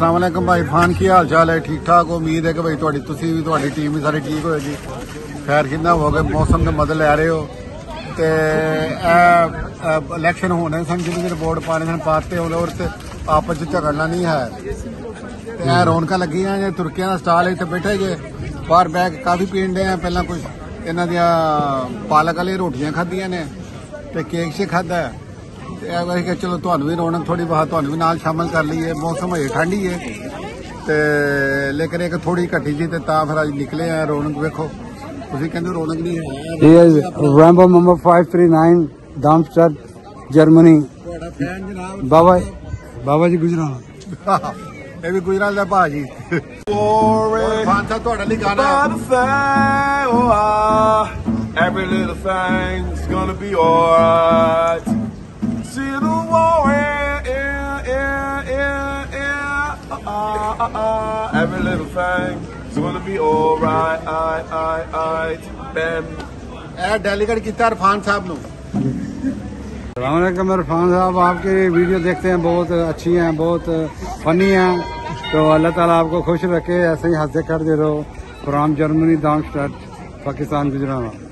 अस्सलाम वालेकुम भाई फान की हाल चाल है? ठीक ठाक। उम्मीद है कि भाई तुहाडी टीम भी सारी ठीक होएगी। खैर किन्ना हो गए मौसम के मजे ले रहे हो ते इलेक्शन होने सन जिन्हें वोट पाने सन पाते हो और आपस च झगड़ना नहीं है ते रौनक लगी हैं। तुर्कियां का स्टाल इतने बैठे जे बाहर बह के काफी पीन डे पहला कुछ इन्हों दियां पालक वाली रोटियां खादियां ने ते केक शेक खादा है। कि चलो तुहानू भी रौनक थोड़ी बहुत तुहानू भी नाल शामिल कर लीए। मौसम अजे ठंडी है ते लेकिन एक थोड़ी घटी जी ते फिर अज निकले हैं। रौनक वेखो तुसीं कहंदे रौनक नहीं है। Rambo number 539 Darmstadt Germany. बाबा जी गुजराल ये भी गुजराल का भाजी खान साहब तुहाडे लई गाना Every little thing's gonna be alright. See the war, every little thing's gonna be alright. Bam. Delegate किया इरफान साहब नू। अस्सलामुअलैकुम इरफान साहब, आपकी वीडियो देखते हैं, बहुत अच्छी हैं, बहुत फनी हैं। तो अल्लाह ताला आपको खुश रखे, ऐसे ही हंसते करते रहो। From Germany Darmstadt Pakistan Gujarat.